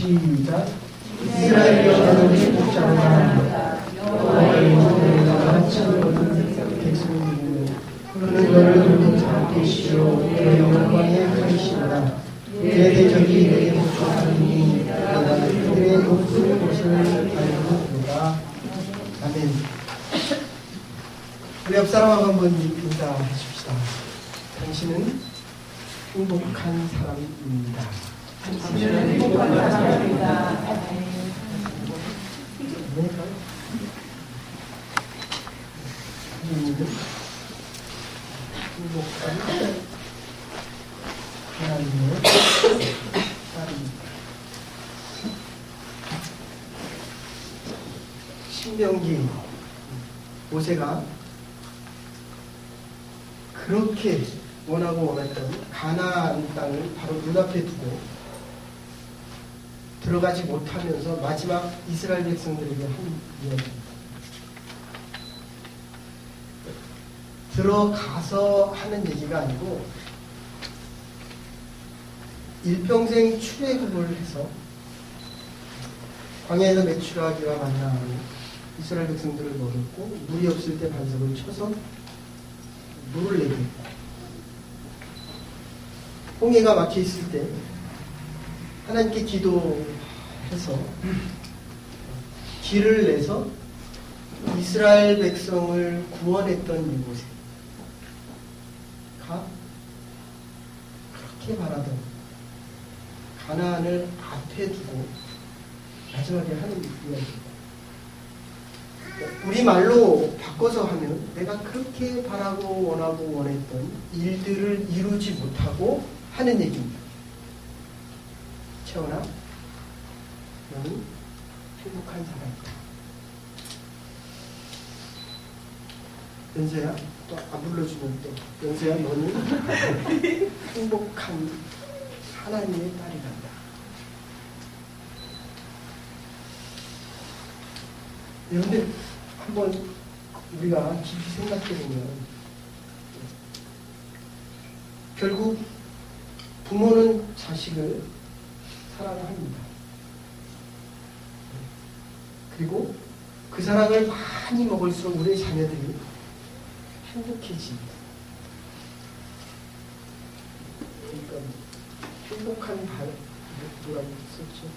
시작. 이스라엘 여자는 행복자라. 여호와의 은혜가 참여하는 백성이요 그는 너를 잡으시오 내 영광의 크시라. 내 대적이 내게 복종하니 내가 그들의 높은 곳을 알고도다. 아멘. 우리 옆 사람하고 한번 인사해 줍시다. 당신은 행복한 사람입니다. 당신은 행복한 사람입니다. 행복한 하나님의 딸입니다. 신명기 모세가 그렇게 원하고 원했던 가나안 땅을 바로 눈앞에 두고 들어가지 못하면서 마지막 이스라엘 백성들에게 한 이야기입니다. 들어가서 하는 얘기가 아니고 일평생 출애굽을 해서 광야에서 메추라기와 만나는 이스라엘 백성들을 먹였고 물이 없을 때 반석을 쳐서 물을 내게 했고 홍해가 막혀 있을 때 하나님께 기도해서 길을 내서 이스라엘 백성을 구원했던 이곳에 그렇게 바라던 가나안을 앞에 두고 마지막에 하는 이야기입니다. 우리말로 바꿔서 하면 내가 그렇게 바라고 원하고 원했던 일들을 이루지 못하고 하는 얘기입니다. 채원아, 너는 행복한 사람이다. 연서야, 또 안 불러주면 또 연서야, 너는 행복한 하나님의 딸이란다. 그런데 한번 우리가 깊이 생각해보면 결국 부모는 자식을 사랑합니다. 그리고 그 사랑을 많이 먹을수록 우리의 자녀들이 행복해집니다. 그러니까 행복한 발, 뭐라고 썼죠?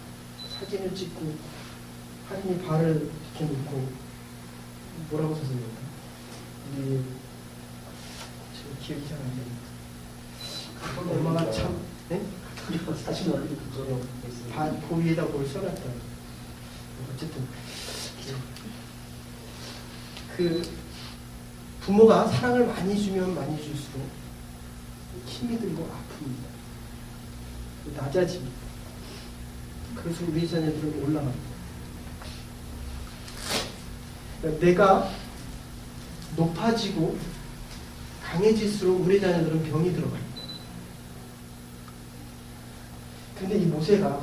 사진을 찍고 하나님이 발을 이렇게 놓고 뭐라고 썼습니까? 우리 저 기억이 잘 안 납니다. 엄마가 참, 네? 사실 발 고위에다 뭘 써놨다. 어쨌든 그 부모가 사랑을 많이 주면 많이 줄수록 힘이 들고 아픕니다. 낮아집니다. 그래서 우리 자녀들은 올라갑니다. 그러니까 내가 높아지고 강해질수록 우리 자녀들은 병이 들어갑니다. 근데 이 모세가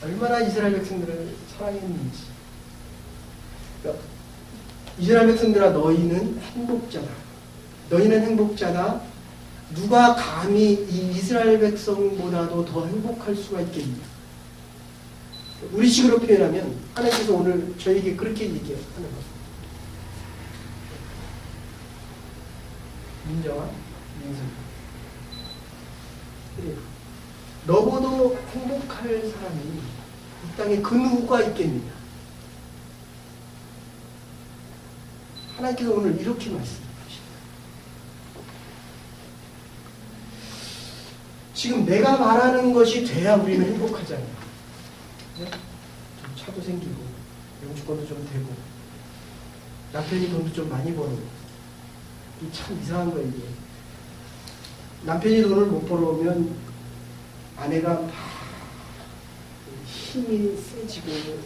얼마나 이스라엘 백성들을 사랑했는지. 그러니까 이스라엘 백성들아, 너희는 행복자다. 너희는 행복자다. 누가 감히 이 이스라엘 백성보다도 더 행복할 수가 있겠냐. 우리식으로 표현하면 하나님께서 오늘 저에게 그렇게 얘기하는 겁니다. 민정아, 민성. 그래. 너보다 행복할 사람이 이 땅에 그 누구가 있겠느냐. 하나님께서 오늘 이렇게 말씀하십니다. 지금 내가 말하는 것이 돼야 우리는 행복하잖아요. 네? 좀 차도 생기고 영주권도 좀 되고 남편이 돈도 좀 많이 벌고. 이 참 이상한 거예요. 이게. 남편이 돈을 못 벌어오면 아내가 막 힘이 세지고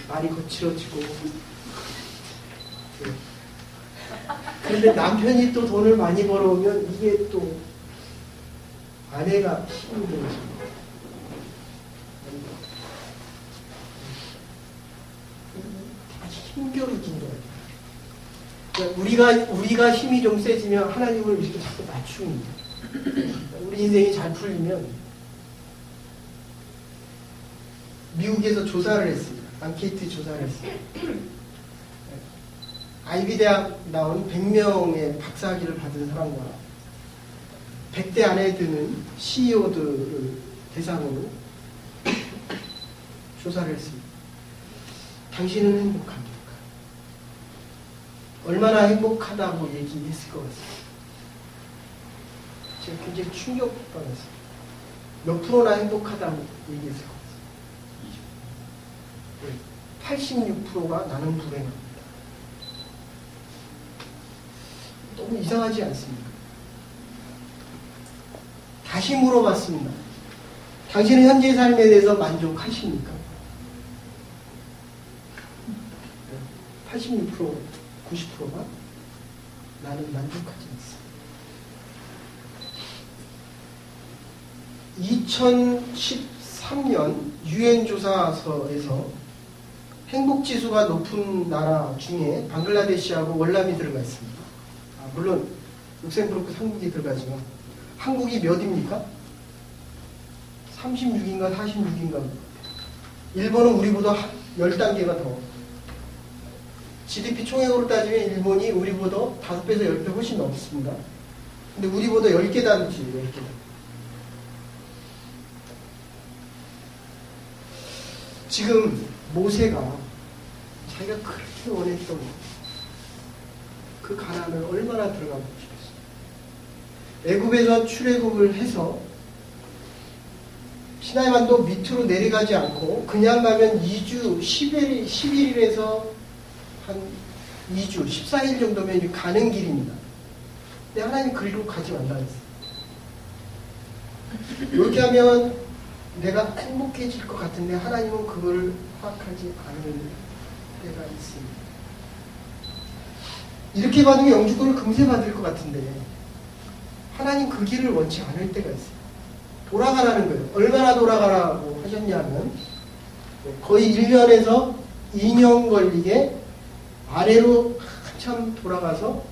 말이 거칠어지고. 그런데 남편이 또 돈을 많이 벌어오면 이게 또 아내가 힘이 들어지고. 힘겨루긴 거예요. 우리가 힘이 좀 세지면 하나님을 이렇게 자꾸 낮춥니다. 우리 인생이 잘 풀리면 미국에서 조사를 했습니다. 앙케이트 조사를 했습니다. 아이비 대학 나온 100명의 박사학위를 받은 사람과 100대 안에 드는 CEO들을 대상으로 조사를 했습니다. 당신은 행복합니까? 얼마나 행복하다고 얘기했을 것 같습니다. 제가 굉장히 충격받았습니다. 몇 프로나 행복하다고 얘기했을 것 같습니다. 86%가 나는 불행합니다. 너무 이상하지 않습니까? 다시 물어봤습니다. 당신은 현재 삶에 대해서 만족하십니까? 86%, 90%가 나는 만족하지 않습니다. 2013년 유엔 조사서에서 행복지수가 높은 나라 중에 방글라데시하고 월남이 들어가 있습니다. 물론 룩셈부르크 한국이 들어가지만 한국이 몇입니까? 36인가 46인가. 일본은 우리보다 10단계가 더. GDP 총액으로 따지면 일본이 우리보다 5배에서 10배 훨씬 넘습니다. 근데 우리보다 10계단 높지, 10계단. 지금 모세가 자기가 그렇게 원했던 그 가난을 얼마나 들어가 보고 싶겠어요. 애굽에서 출애굽을 해서 시나이반도 밑으로 내려가지 않고 그냥 가면 2주, 11일에서 한 2주, 14일 정도면 가는 길입니다. 근데 하나님 그리로 가지 말라 했어요. 이렇게 하면 내가 행복해질 것 같은데 하나님은 그걸 허락하지 않는 때가 있습니다. 이렇게 받으면 영주권을 금세 받을 것 같은데 하나님 그 길을 원치 않을 때가 있어요. 돌아가라는 거예요. 얼마나 돌아가라고 하셨냐면 거의 1년에서 2년 걸리게 아래로 한참 돌아가서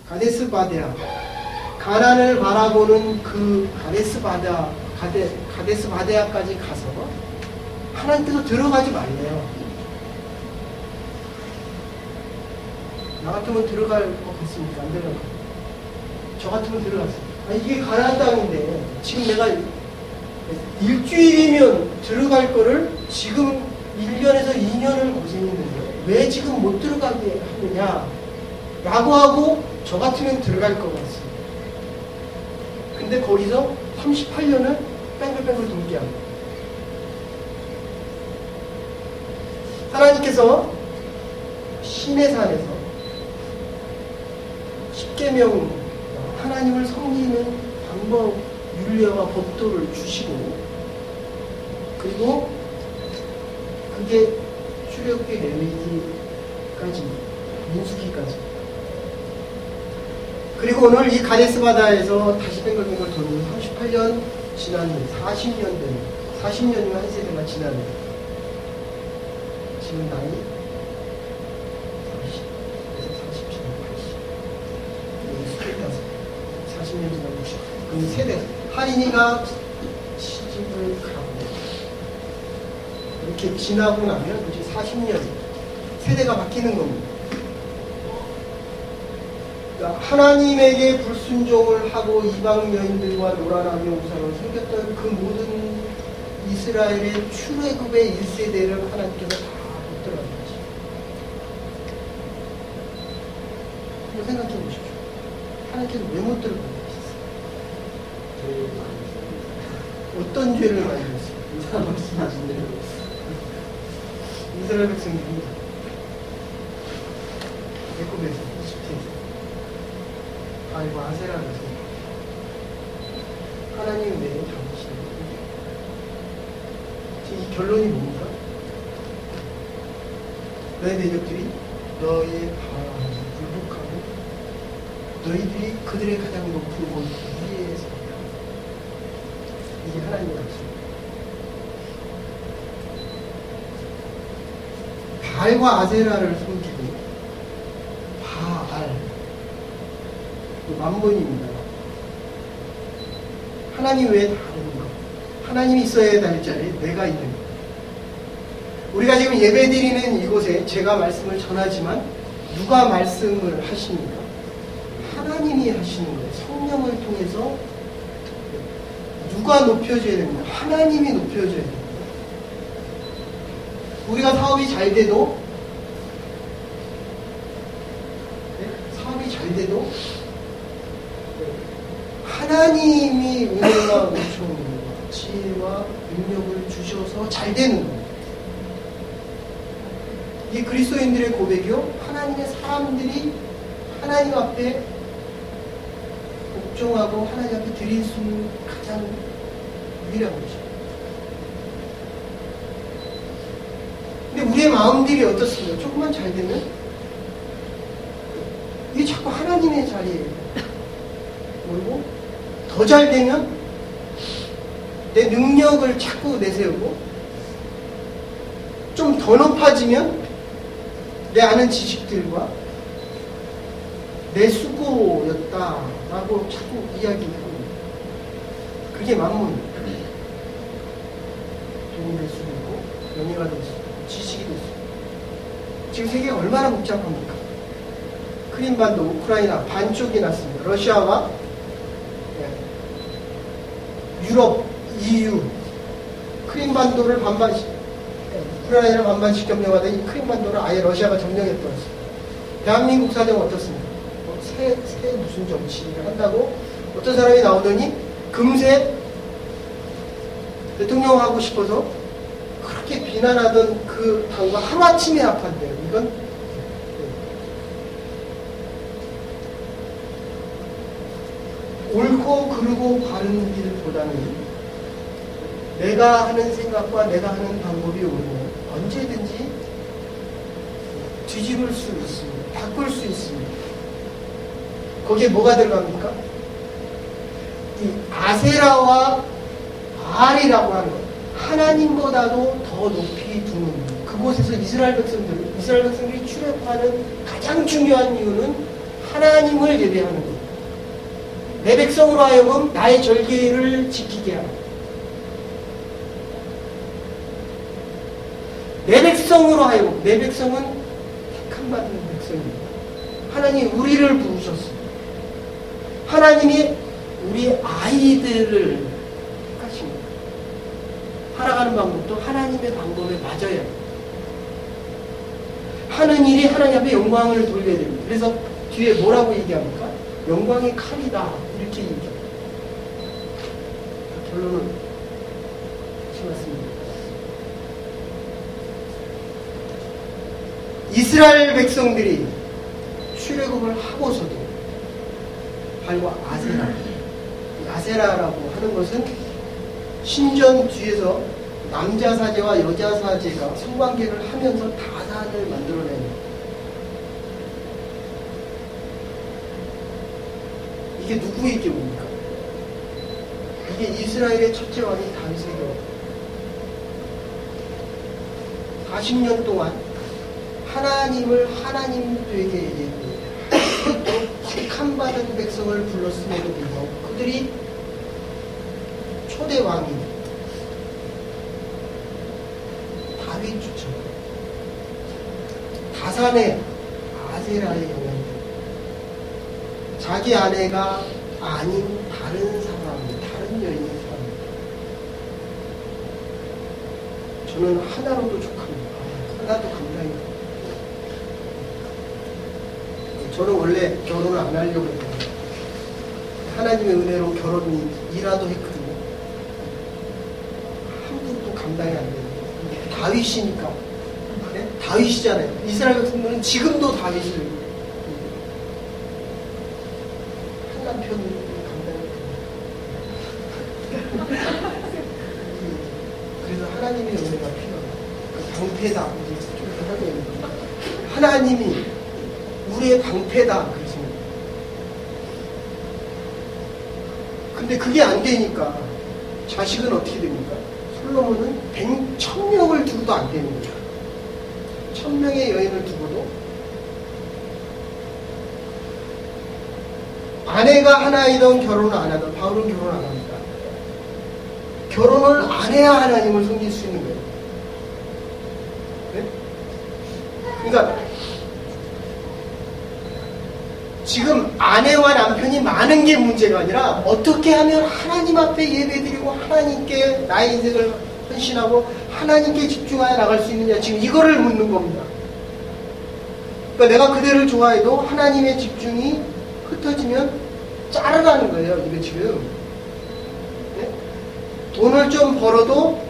가데스 바데아, 가난을 바라보는 그 가데스 바데아까지 가서 하나님께서 들어가지 말래요. 나 같으면 들어갈 것 같습니까? 안 들어갈 것 같아요. 저 같으면 들어갔어요. 이게 가난한 땅인데 지금 내가 일주일이면 들어갈 거를 지금 1년에서 2년을 고생했는데 왜 지금 못 들어가게 하느냐 라고 하고 저 같으면 들어갈 것 같습니다. 근데 거기서 38년을 뺑글뺑글 돌게 합니다. 하나님께서 시내산에서 십계명 하나님을 섬기는 방법, 율례와 법도를 주시고 그리고 그게 출애굽기 레위기까지 민수기까지 그리고 오늘 이 가데스 바다에서 다시 뱅글뱅글 도는 38년 지난 후 40년 된 40년이면 한 세대가 지난 후 지금 나이 40에서 47, 80 40년 지난 60 그럼 세대 할인이가 시집을 가고 이렇게 지나고 나면 이제 40년 세대가 바뀌는 겁니다. 그러니까 하나님에게 불순종을 하고 이방 여인들과 노란하게 우상을 섬겼던 그 모든 이스라엘의 출애굽의 1세대를 하나님께서 다 못 들어가게 하십니다. 한번 생각해 보십시오. 하나님께서 왜 못 들어가게 하셨어요? 어떤 죄를 많이 했어요? 이스라엘 백성하신 대로 이스라엘 백성들이 애굽에서 이집트에서 바알과 아세라를 하나님 외에 당신을 이 결론이 뭡니까? 너희 대적들이 너의 바알을 굴복하고 너희들이 그들의 가장 높은 곳 위에서 이게 하나님의 말씀입니다. 바알과 아세라를 섬기고 바알 만본입니다. 하나님 외에 다른 것 하나님이 있어야 될 자리에 내가 있는 것 우리가 지금 예배드리는 이곳에 제가 말씀을 전하지만 누가 말씀을 하십니까? 하나님이 하시는 거예요. 성령을 통해서 누가 높여줘야 됩니다. 하나님이 높여줘야 됩니다. 우리가 사업이 잘 돼도 하나님이 은혜와 은총과 지혜와 능력을 주셔서 잘 되는 거예요. 이게 그리스도인들의 고백이요. 하나님의 사람들이 하나님 앞에 복종하고 하나님 앞에 드릴 수 있는 가장 유일한 것이죠. 근데 우리의 마음들이 어떻습니까? 조금만 잘 되면 이게 자꾸 하나님의 자리에 모르고 더 잘 되면 내 능력을 자꾸 내세우고 좀 더 높아지면 내 아는 지식들과 내 수고였다라고 자꾸 이야기하고 그게 만문이에요. 돈이 될 수도 있고 명예가 될 수도 있고 지식이 될 수도 있고 지금 세계가 얼마나 복잡합니까? 크림반도, 우크라이나 반쪽이 났습니다. 러시아와 유럽, EU 크림반도를 우크라이나를 반반씩 점령하다 이 크림반도를 아예 러시아가 점령해버렸습니다. 대한민국 사정은 어떻습니까? 새 무슨 정치를 한다고 어떤 사람이 나오더니 금세 대통령 하고 싶어서 그렇게 비난하던 그 당과 하루아침에 합한대요. 이건 옳고 그르고 바른 길보다는 내가 하는 생각과 내가 하는 방법이 옳으면 언제든지 뒤집을 수 있습니다. 바꿀 수 있습니다. 거기에 뭐가 들어갑니까? 이 아세라와 바알이라고 하는 것, 하나님보다도 더 높이 두는 그곳에서 이스라엘 백성들이 출애굽하는 가장 중요한 이유는 하나님을 예배하는 것. 내 백성으로 하여금 나의 절기를 지키게 하라. 내 백성으로 하여금, 내 백성은 택함받은 백성입니다. 하나님 우리를 부르셨습니다. 하나님이 우리 아이들을 하십니다. 살아가는 방법도 하나님의 방법에 맞아야 해요. 하는 일이 하나님 앞에 영광을 돌려야 됩니다. 그래서 뒤에 뭐라고 얘기합니까? 영광의 칼이다. 이렇게 얘기합니다. 결론은 맞습니다. 이스라엘 백성들이 출애굽을 하고서도 바로 아세라라고 하는 것은 신전 뒤에서 남자 사제와 여자 사제가 성관계를 하면서 다산을 만들어내는 이게 누구의 경우입니까? 이게 이스라엘의 첫째 왕이 다윗의 경우. 40년 동안 하나님을 하나님 되게 택함받은 백성을 불렀음에도 불구하고 그들이 초대 왕이 다윗 추천 다산의 아세라의 영향 자기 아내가 아닌 다른 사람, 다른 여인의 사람 저는 하나로도 족합니다. 하나도 감당이 저는 원래 결혼을 안 하려고 했거든요. 하나님의 은혜로 결혼이라도 했거든요. 한 분도 감당이 안 돼요. 다윗이니까. 네? 다윗이잖아요. 이스라엘 백성들은 지금도 다윗을 한 남편이 감당이 돼요. 그래서 하나님의 은혜가 필요해요. 방패다. 이제 좀 하게 하나님이 우리의 방패다. 그렇습니다. 근데 그게 안 되니까 자식은 어떻게 됩니까? 솔로몬은 1000명을 두고도 안 되는 거죠. 1000명의 여인을 두고도 아내가 하나이던 결혼을 안 하던 바울은 결혼 안 합니다. 결혼을 안 해야 하나님을 섬길 수 있는 거예요. 네? 그러니까 지금 아내와 남편이 많은 게 문제가 아니라 어떻게 하면 하나님 앞에 예배드리고 하나님께 나의 인생을 헌신하고 하나님께 집중하여 나갈 수 있느냐, 지금 이거를 묻는 겁니다. 그러니까 내가 그대를 좋아해도 하나님의 집중이 흩어지면 자르라는 거예요. 이거 지금 네? 돈을 좀 벌어도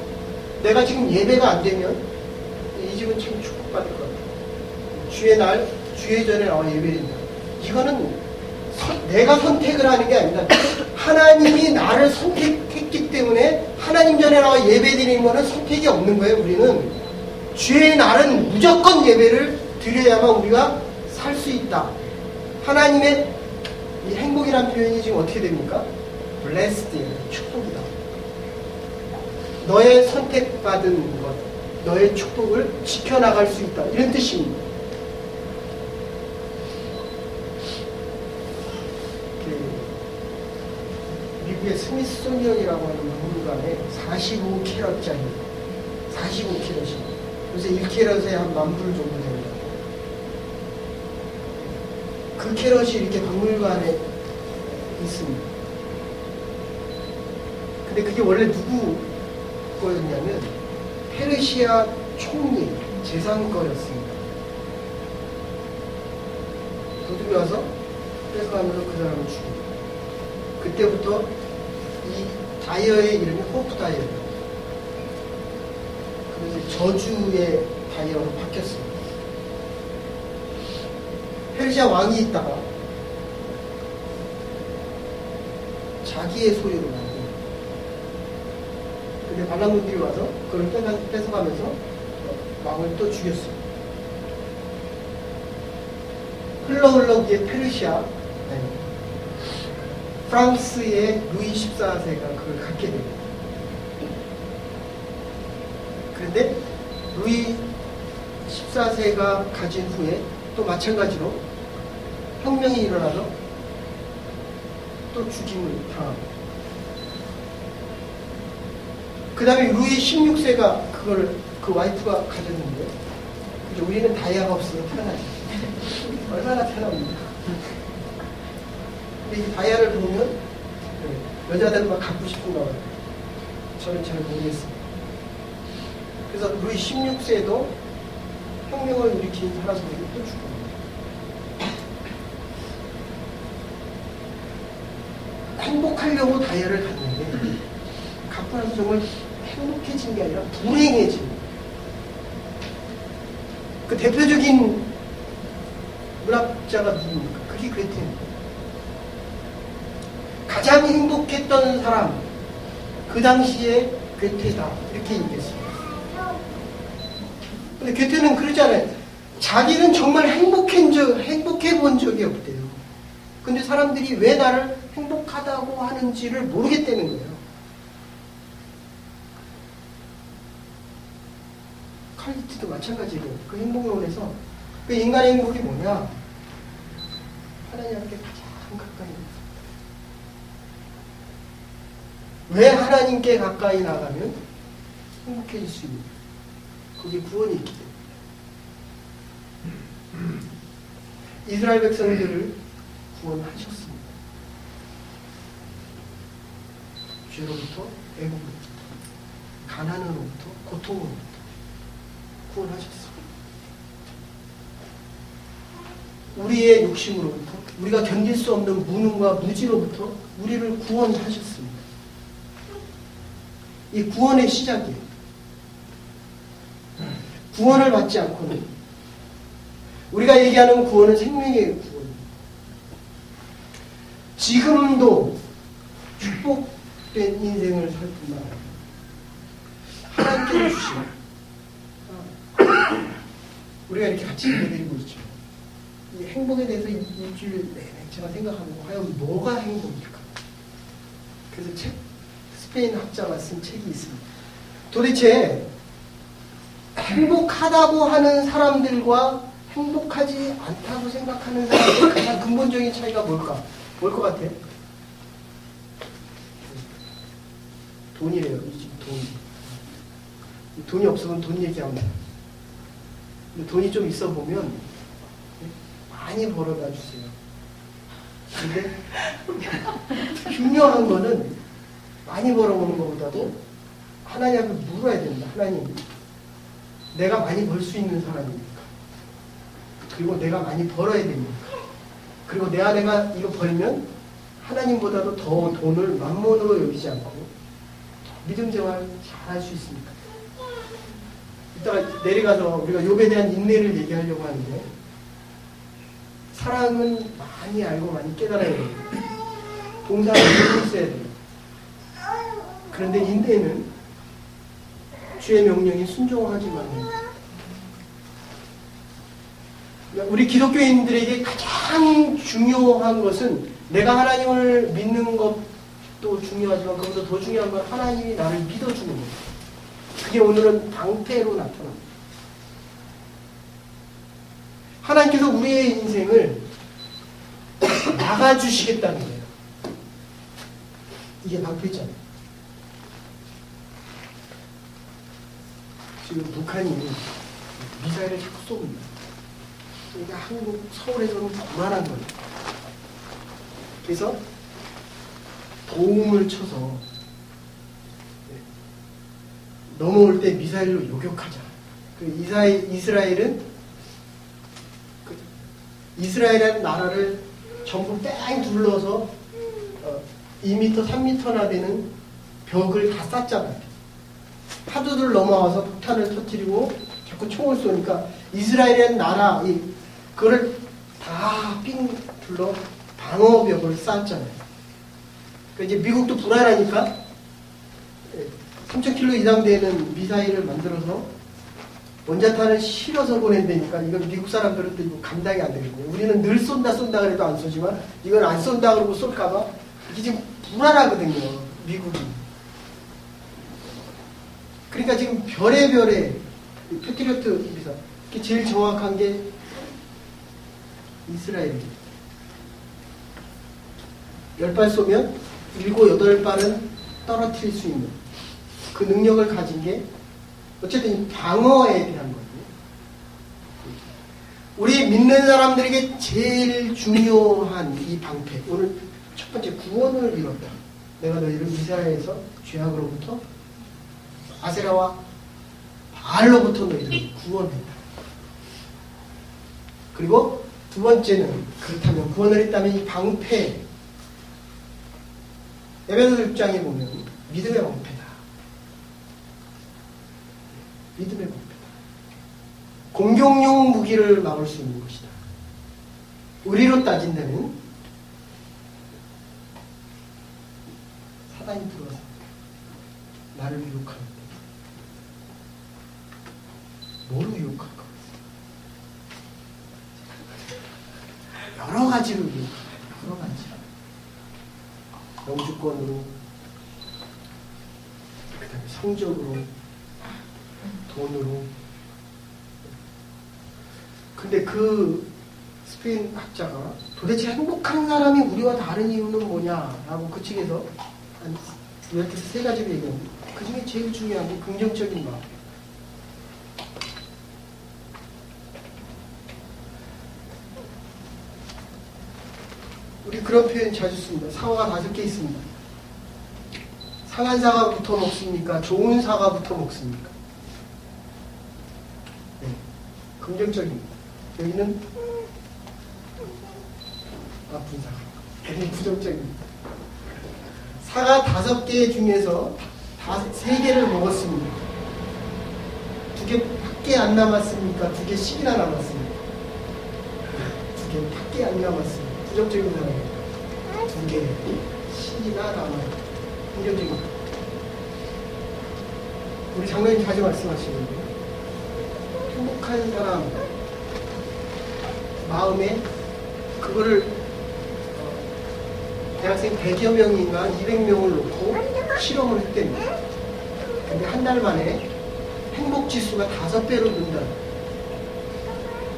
내가 지금 예배가 안 되면 이 집은 참 축복받을 것 같아요. 주의 날, 주의 전에 나와 예배드린다. 이거는 내가 선택을 하는 게 아닙니다. 하나님이 나를 선택했기 때문에 하나님 전에 나와 예배드리는 것은 선택이 없는 거예요. 우리는 주의 날은 무조건 예배를 드려야만 우리가 살 수 있다. 하나님의 이 행복이라는 표현이 지금 어떻게 됩니까? blessed예요. 축복이다. 너의 선택받은 것, 너의 축복을 지켜나갈 수 있다. 이런 뜻입니다. 미국의 스미소니언이라고 하는 박물관에 45캐럿짜리 45캐럿이 요새 1캐럿에 한 10,000불 정도 됩니다. 그 캐럿이 이렇게 박물관에 있습니다. 근데 그게 원래 누구 거였냐면 페르시아 총리 재산거였습니다. 도둑이 와서 뺏어가면서 그 사람을 죽이고, 그때부터 이 다이어의 이름이 호프 다이어예요. 그래서 저주의 다이어로 바뀌었습니다. 페르시아 왕이 있다가 자기의 소유로 만든. 근데 반란군들이 와서 그걸 뺏어가면서 왕을 또 죽였어요. 흘러 그게 페르시아, 프랑스의 루이 14세가 그걸 갖게 됩니다. 그런데 루이 14세가 가진 후에 또 마찬가지로 혁명이 일어나서 또 죽임을 당합니다. 그 다음에 루이 16세가 그걸 그 와이프가 가졌는데, 우리는 다이아가 없어서 편하죠. 얼마나 편합니다. 근데 이 다이아를 보면 여자들은 막 갖고 싶은가 봐요. 저는 잘 모르겠습니다. 그래서 루이 16세도 혁명을 일으킨 사람들이 또 죽고, 행복하려고 다이아를 갖는데 갖고 나서 정말 행복해진 게 아니라 불행해진, 그 대표적인 문학자가 누굽니까? 그게 괴테입니다. 가장 행복했던 사람, 그 당시에 괴테다, 이렇게 얘기했습니다. 근데 괴테는 그러잖아요. 자기는 정말 행복해 본 적이 없대요. 근데 사람들이 왜 나를 행복하다고 하는지를 모르겠다는 거예요. 칼리트도 마찬가지로 그 행복론에서 그 인간의 행복이 뭐냐? 하나님께 가장 가까이 있는. 왜 하나님께 가까이 나가면 행복해질 수 있는? 그게 구원이 있기 때문에. 이스라엘 백성들을 구원하셨습니다. 죄로부터, 애국으로부터, 가난으로부터, 고통으로부터 구원하셨습니다. 우리의 욕심으로부터, 우리가 견딜 수 없는 무능과 무지로부터 우리를 구원하셨습니다. 이 구원의 시작이에요. 구원을 받지 않고는, 우리가 얘기하는 구원은 생명의 구원입니다. 지금도 축복된 인생을 살 뿐만 아니라 하나님께서 주신, 우리가 이렇게 같이 예배드리고 있죠. 이 행복에 대해서 일주일 내내 제가 생각하고, 과연 뭐가 행복일까? 그래서 스페인 학자가 쓴 책이 있습니다. 도대체 행복하다고 하는 사람들과 행복하지 않다고 생각하는 사람들의 가장 근본적인 차이가 뭘까? 뭘 것 같아? 돈이래요. 이 집 돈. 돈이 없으면 돈 얘기하면 근데 돈이 좀 있어 보면 많이 벌어다 주세요. 근데 중요한 거는 많이 벌어오는 것보다도 하나님 앞에 물어야 된다. 하나님, 내가 많이 벌 수 있는 사람입니까? 그리고 내가 많이 벌어야 됩니까? 그리고 내가 이거 벌면 하나님보다도 더 돈을 만몬으로 여기지 않고 믿음 생활 잘 할 수 있습니까? 이따가 내려가서 우리가 욥에 대한 인내를 얘기하려고 하는데, 사랑은 많이 알고 많이 깨달아야 됩니다. 봉사는 많이 있어야 돼요. 그런데 인내는 주의 명령에 순종하기만 해요. 우리 기독교인들에게 가장 중요한 것은, 내가 하나님을 믿는 것도 중요하지만 그보다 더 중요한 건 하나님이 나를 믿어주는 거예요. 그게 오늘은 방패로 나타납니다. 하나님께서 우리의 인생을 막아주시겠다는 거예요. 이게 방패잖아요. 지금 북한이 미사일을 자꾸 쏩니다. 그러니까 한국 서울에서는 그만한 거예요. 그래서 도움을 쳐서 넘어올 때 미사일로 요격하자. 이스라엘이라는 나라를 전부 뺑 둘러서 2m, 3m나 되는 벽을 다 쌌잖아요. 파도들 넘어와서 폭탄을 터뜨리고 자꾸 총을 쏘니까 이스라엘이라는 나라, 그거를 다 삥 둘러 방어벽을 쌓았잖아요. 그러니까 이제 미국도 불안하니까 3,000km 이상 되는 미사일을 만들어서 원자탄을 실어서 보낸다니까, 이건 미국 사람들은 또 이거 감당이 안 되거든요. 우리는 늘 쏜다 그래도 안 쏘지만, 이건 안 쏜다 그러고 쏠까봐 이게 지금 불안하거든요, 미국이. 그러니까 지금 별의 패트리어트 미사, 이게 제일 정확한 게 이스라엘입니다. 10발 쏘면 7, 8발은 떨어뜨릴 수 있는 그 능력을 가진 게 어쨌든 방어에 대한 거예요. 우리 믿는 사람들에게 제일 중요한 이 방패, 오늘 첫 번째, 구원을 이뤘다. 내가 너희를 이스라엘에서 죄악으로부터, 아세라와 바알로부터 너희를 구원했다. 그리고 두 번째는, 그렇다면 구원을 했다면 이 방패, 에베소서 6장에 보면 믿음의 방패다. 믿음의 방패다. 공격용 무기를 막을 수 있는 것이다. 우리로 따진다면 사단이 들어와서 나를 유혹하는데 뭐로 유혹할까? 여러 가지로 유혹합니다. 여러 가지. 영주권으로, 그 다음에 성적으로, 돈으로. 근데 그 스페인 학자가 도대체 행복한 사람이 우리와 다른 이유는 뭐냐라고 그 측에서 이렇게 3가지를 얘기합니다. 그 중에 제일 중요한 게 긍정적인 마음. 우리 그런 표현 자주 씁니다. 사과가 5개 있습니다. 상한 사과부터 먹습니까? 좋은 사과부터 먹습니까? 네, 긍정적입니다. 여기는 나쁜 사과. 여기는 부정적입니다. 사과 5개 중에서 3개를 먹었습니다. 2개밖에 안 남았습니까? 2개씩이나 남았습니다. 2개밖에 안 남았습니다. 부정적인 사람입니다. 2개씩이나 남아요. 긍정적입니다. 우리 장로님 자주 말씀하시는데, 행복한 사람 마음에 그거를 대학생 100여 명인가 200명을 놓고 실험을 했답니다. 근데 한 달 만에 행복지수가 5배로 는다.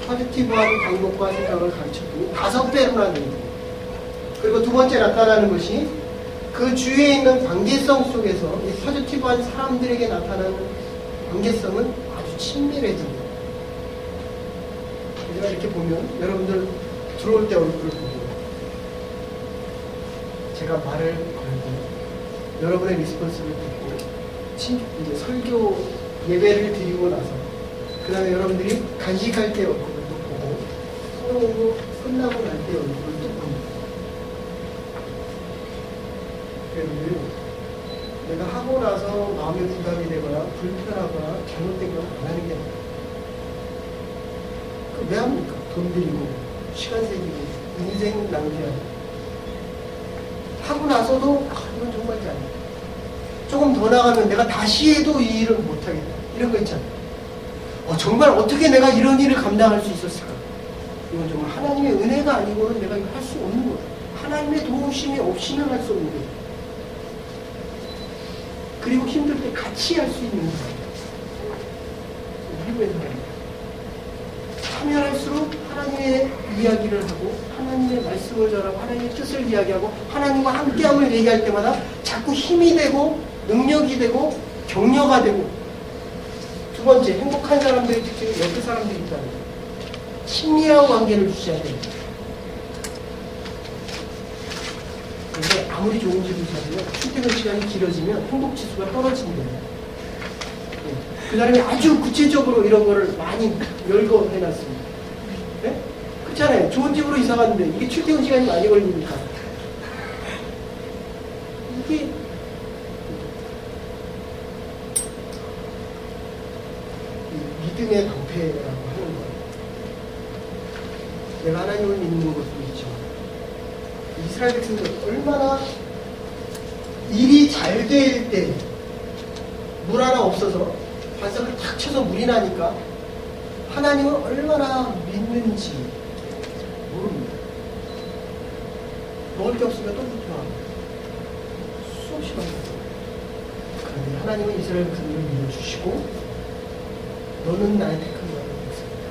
포지티브한 방법과 생각을 가르쳤더니 5배로나 는다. 그리고 두 번째 나타나는 것이 그 주위에 있는 관계성 속에서 이 포지티브한 사람들에게 나타나는 관계성은 아주 친밀해집니다. 제가 이렇게 보면 여러분들 들어올 때 얼굴을 보고 제가 말을 걸고 여러분의 리스폰스를 듣고 이제 설교 예배를 드리고 나서 그 다음에 여러분들이 간식할 때 얼굴을 또 보고 수능으로 끝나고 날 때 얼굴을 또 봅니다. 여러분들 내가 하고 나서 마음에 부담이 되거나 불편하거나 잘못된 건 안 하는 게 아니에요. 왜 합니까? 돈 들이고 시간 새기고 인생 낭비하고 하고 나서도 이건 정말 잘해. 조금 더 나가면 내가 다시 해도 이 일을 못하겠다. 이런 거 있잖아요. 정말 어떻게 내가 이런 일을 감당할 수 있었을까? 이건 정말 하나님의 은혜가 아니고는 내가 이거 할 수 없는 거예요. 하나님의 도우심이 없이는 할 수 없는 거예요. 그리고 힘들 때 같이 할 수 있는 거예요. 미국에서 하면 할수록 하나님의 이야기를 하고 하나님의 말씀을 전하고 하나님의 뜻을 이야기하고 하나님과 함께함을 얘기할 때마다 자꾸 힘이 되고 능력이 되고 격려가 되고 두 번째 행복한 사람들의 특징은 옆에 사람들이 있다는 거예요. 친밀한 관계를 유지해야 됩니다. 그런데 아무리 좋은 집을 사면 출퇴근 시간이 길어지면 행복 지수가 떨어진대요. 그 사람이 아주 구체적으로 이런 거를 많이 열거해놨습니다. 네? 그렇잖아요. 좋은 집으로 이사 갔는데 이게 출퇴근 시간이 많이 걸리니까. 이게 믿음의 방패라고 하는 거예요. 내가 하나님을 믿는 것도 있지만 이스라엘 백성들 얼마나 일이 잘 될 때 물 하나 없어서 반석을 탁 쳐서 물이 나니까 하나님을 얼마나 믿는지 모릅니다. 먹을 게 없으면 또 불평하고 수없이 많이 그런데 하나님은 이스라엘 백성들을 믿어주시고 너는 나의 택한 자라고 했습니다.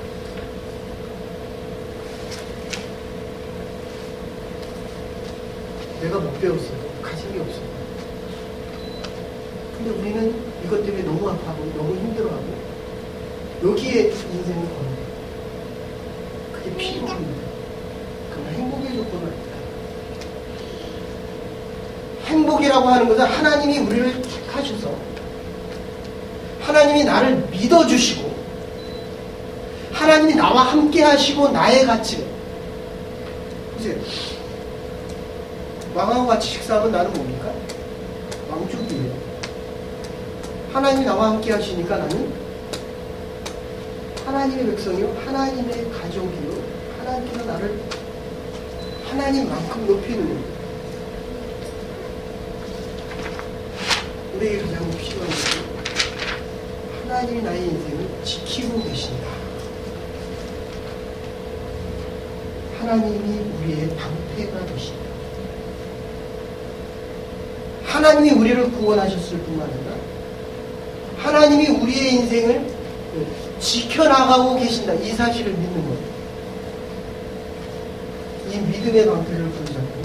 내가 못 배웠어도 가진 게 없어요. 근데 우리는 이것 때문에 너무 아파하고 너무 힘들어하고 여기에 인생을 거는 그게 필요합니다. 그러나 행복의 조건은 아니다. 행복이라고 하는 것은 하나님이 우리를 택하셔서 하나님이 나를 믿어주시고 하나님이 나와 함께 하시고 나의 가치를 보세요. 왕하고 같이 식사하면 나는 뭡니까? 왕족이에요. 하나님이 나와 함께 하시니까 나는 하나님의 백성이요 하나님의 가족이요 하나님께서 나를 하나님만큼 높이는 거예요. 우리에게 가장 필요한 것은 하나님이 나의 인생을 지키고 계신다. 하나님이 우리의 방패가 되신다. 하나님이 우리를 구원하셨을 뿐만 아니라 하나님이 우리의 인생을 지켜나가고 계신다. 이 사실을 믿는 거예요. 이 믿음의 방패를 붙잡고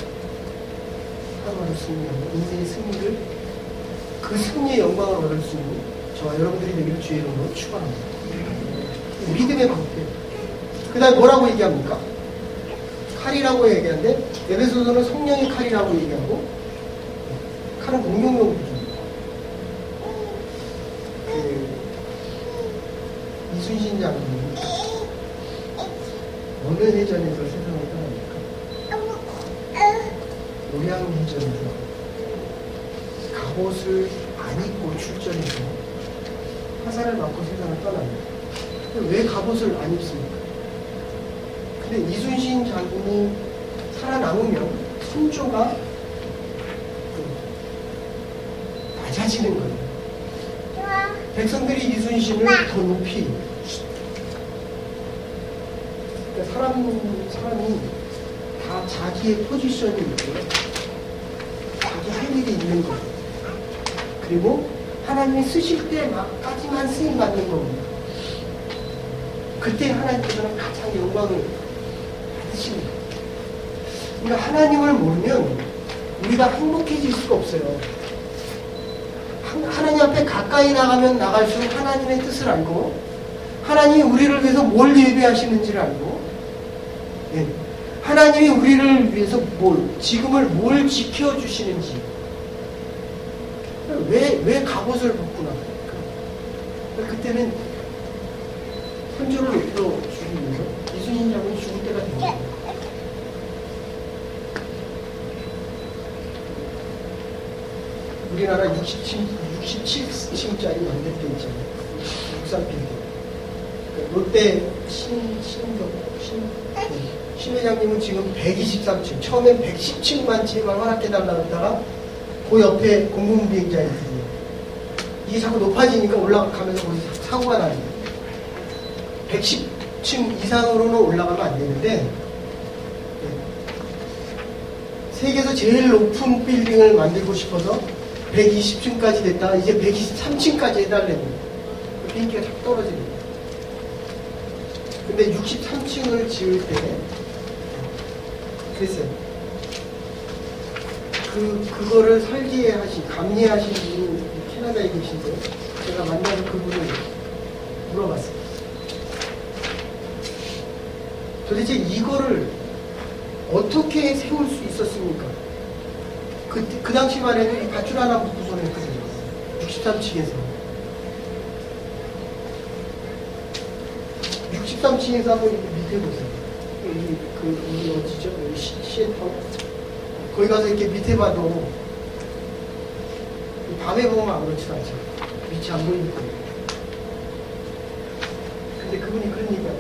하루하루 승리하고 인생의 승리를 그 승리의 영광을 얻을 수 있는 저와 여러분들이 되기를 주의 이름으로 축원합니다. 믿음의 방패. 그 다음에 뭐라고 얘기합니까? 칼이라고 얘기하는데 에베소서는 성령의 칼이라고 얘기하고 칼은 공용용이죠. 이순신 장군이 어느 해전에서 세상을 떠납니까? 노량해전에서 갑옷을 안 입고 출전해서 화살을 맞고 세상을 떠납니다. 왜 갑옷을 안 입습니까? 근데 이순신 장군이 살아남으면 선조가 낮아지는 거예요. 백성들이 이순신을 더 높이 그러니까 사람이 다 자기의 포지션이 있고 자기 할 일이 있는 거예요. 그리고 하나님이 쓰실 때까지만 쓰임받는 겁니다. 그때 하나님께서는 가장 영광을 받으십니다. 그러니까 하나님을 모르면 우리가 행복해질 수가 없어요. 하나님 앞에 가까이 나가면 나갈수록 하나님의 뜻을 알고 하나님이 우리를 위해서 뭘 예배하시는지를 알고, 예. 하나님이 우리를 위해서 지금을 뭘 지켜주시는지, 왜 갑옷을 벗고 나갈까? 그때는 선조를 높여 주시면서 이순신 장군이 죽을 때가 됩니다. 우리나라 67층짜리 연대대 있잖아요. 63빌딩. 롯데 신회장님은 지금 123층, 처음엔 110층만 제발 허락해달라고 했다가 그 옆에 공군비행장이 있어요. 이게 자꾸 높아지니까 올라가면서 거기 사고가 나요. 110층 이상으로는 올라가면 안 되는데, 세계에서 제일 높은 빌딩을 만들고 싶어서 120층까지 됐다가 이제 123층까지 해달래요. 비행기가 자꾸 떨어집니다. 근데 63층을 지을 때 그랬어요. 그거를 감리하신 분이 캐나다에 계신데 제가 만나서 그분을 물어봤어요. 도대체 이거를 어떻게 세울 수 있었습니까? 그 당시만 해도 이 밧줄 하나 붙고서는 했거든요. 63층에서. 63층에서 한번 밑에 보세요. 우리 어디죠? 시애터워. 거기 가서 이렇게 밑에 봐도 밤에 보면 아무렇지도 않죠. 밑이 안 보이니까. 근데 그분이 그런 얘기하요.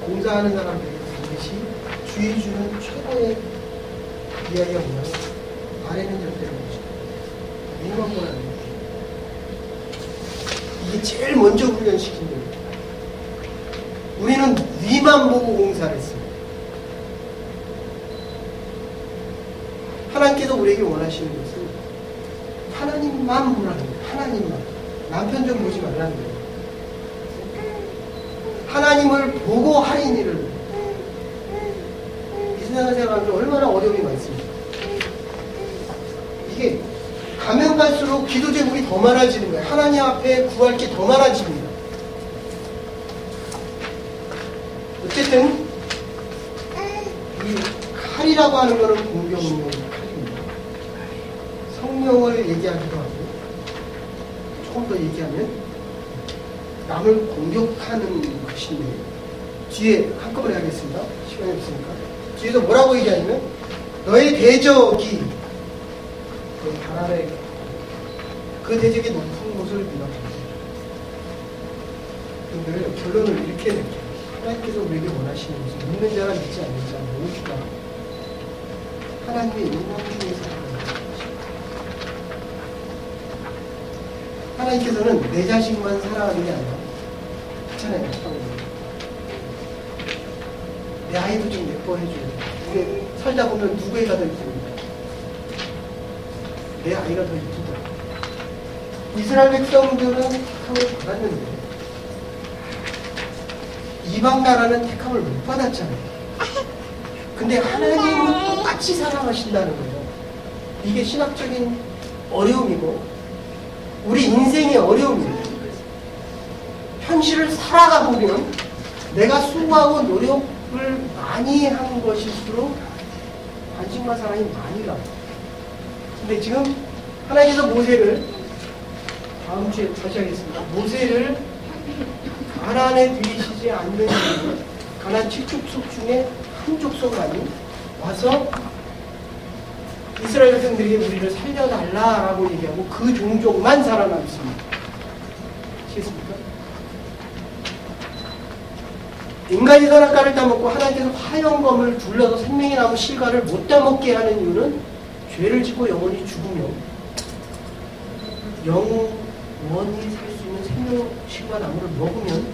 공사하는 사람들이 반드시 주의 주는 최고의 이야기가 뭐냐면 아래는 절대로 보지. 위만 보라는 거예요. 이게 제일 먼저 훈련시킨 거예요. 우리는 위만 보고 공사를 했습니다. 하나님께서 우리에게 원하시는 것은 하나님만 보라는 거예요. 하나님만. 남편 좀 보지 말라는 거예요. 하나님을 보고 하인 일을. 이 세상을 생각하면 얼마나 어려움이 많습니까? 이게 가면 갈수록 기도 제목이 더 많아지는 거예요. 하나님 앞에 구할 게 더 많아집니다. 어쨌든 이 칼이라고 하는 것은 공경용 칼입니다. 성령을 얘기하기도 하고 조금 더 얘기하면 남을 공격하는 것인데 뒤에 한꺼번에 하겠습니다. 시간이 없으니까. 뒤에서 뭐라고 얘기하냐면 너의 대적이 너의 바라에 그 대적의 높은 곳을 미혹합니다. 그런데 결론을 이렇게 낼게요. 하나님께서 우리에게 원하시는 것은 믿는 자가 믿지 않는 자 모두가 하나님의 영광 중에 살아가는 것입니다. 하나님께서는 내 자식만 사랑하는 게 아니라 괜찮아요. 내 아이도 좀 예뻐해줘야 돼. 근데 살다 보면 누구애가 더 이쁩니까? 내 아이가 더 이쁘다. 이스라엘 백성들은 택함을 받았는데 이방 나라는 택함을 못 받았잖아요. 근데 하나님은 똑같이 사랑하신다는 거예요. 이게 신학적인 어려움이고 우리 인생의 어려움이에요. 현실을 살아가 보면 내가 수고하고 노력을 많이 한 것일수록 관심과 사랑이 많이 가. 근데 지금 하나님께서 모세를 다음 주에 다시 하겠습니다. 모세를 가나안에 들이시지 않는 이유는 가나안 7족속 중에 한 족속만이 와서 이스라엘 백성들에게 우리를 살려달라라고 얘기하고 그 종족만 살아남습니다. 아시겠습니까? 인간이 선악과를 따먹고 하나님께서 화영검을 둘러서 생명의 나무 실과를 못 따먹게 하는 이유는 죄를 짓고 영원히 죽으며 영원히 살 수 있는 생명 실과 나무를 먹으면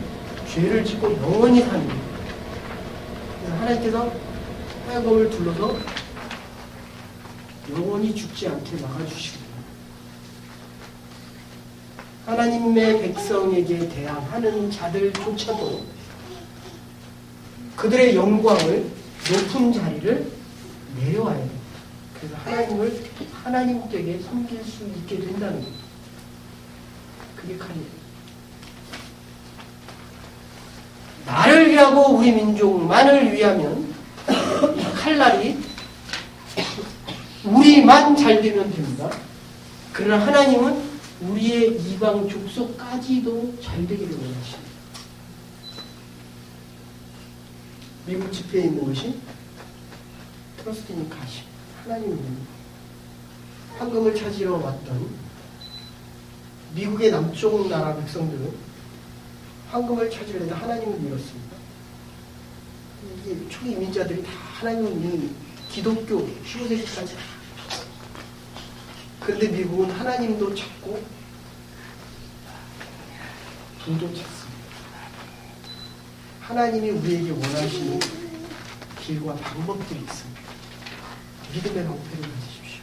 죄를 짓고 영원히 사는 거예요. 하나님께서 화영검을 둘러서 영원히 죽지 않게 막아주시고 하나님의 백성에게 대항하는 자들조차도 그들의 영광을 높은 자리를 내려와야 돼요. 그래서 하나님을 하나님께 섬길 수 있게 된다는 거예요. 그게 칼이에요. 이스라엘하고 우리 민족만을 위하면 이 칼날이 우리만 잘 되면 됩니다. 그러나 하나님은 우리의 이방 족속까지도 잘 되기를 원하십니다. 미국 집회에 있는 것이 트러스트인 가심, 하나님입니다. 황금을 찾으러 왔던 미국의 남쪽 나라 백성들은 황금을 찾으려다 하나님을 잃었습니다. 이게 초기 이민자들이 다 하나님을 믿는 기독교 15세기까지. 그런데 미국은 하나님도 찾고 돈도 찾습니다. 하나님이 우리에게 원하시는 길과 방법들이 있습니다. 믿음의 방패를 가지십시오.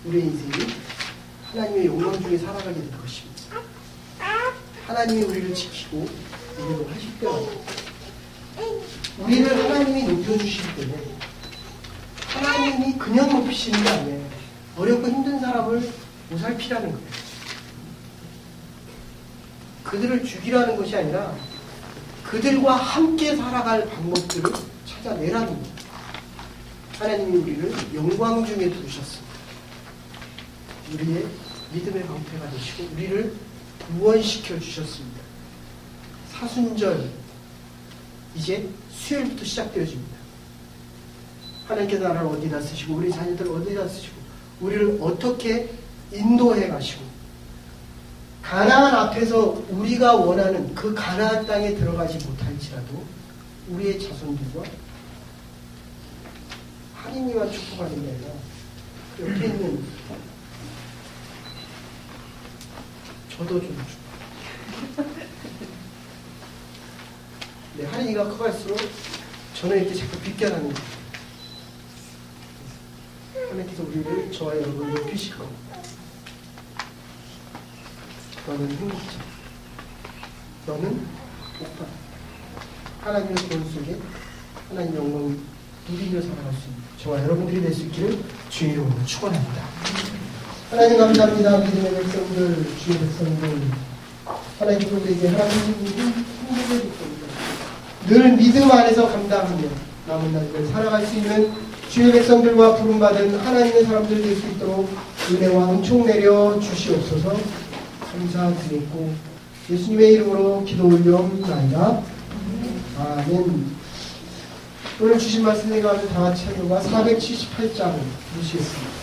우리의 인생이 하나님의 영광 중에 살아가게 될 것입니다. 하나님이 우리를 지키고 우리를 하실 때마다 우리를 하나님이 높여주실 때는 하나님이 그냥 높이시는 게 아니에요. 어렵고 힘든 사람을 보살피라는 거예요. 그들을 죽이라는 것이 아니라 그들과 함께 살아갈 방법들을 찾아내라는 거예요. 하나님이 우리를 영광 중에 두셨습니다. 우리의 믿음의 방패가 되시고 우리를 구원시켜 주셨습니다. 사순절 이제 수요일부터 시작되어집니다. 하나님께서 나라를 어디다 쓰시고 우리 자녀들을 어디다 쓰시고 우리를 어떻게 인도해 가시고 가나안 앞에서 우리가 원하는 그 가나안 땅에 들어가지 못할지라도 우리의 자손들과 하나님만 축복하는 게 아니라 옆에 있는 저도 좀 축복. 네, 하나님이가 커갈수록 저는 이렇게 자꾸 비껴나는 거예요. 하나님께서 우리를 저와 여러분을 높이실 겁니다. 너는 행복자. 너는 복받. 하나님의 구원 속에 하나님 영광을 누리며 살아갈 수 있는 저와 여러분들이 될 수 있기를 주의 이름으로 축원합니다. 하나님 감사합니다. 믿음의 백성들, 주의 백성들, 하나님 그분들에게 하나님의 힘들게 줬습니다. 늘 믿음 안에서 감당하며 남은 날들 살아갈 수 있는 주의 백성들과 부름받은 하나님의 사람들 될 수 있도록 은혜와 은총 내려 주시옵소서. 감사드리고 예수님의 이름으로 기도 올려옵나이다. 아멘. 오늘 주신 말씀 생각하면 다 같이 찬송가 478장을 부르시겠습니다.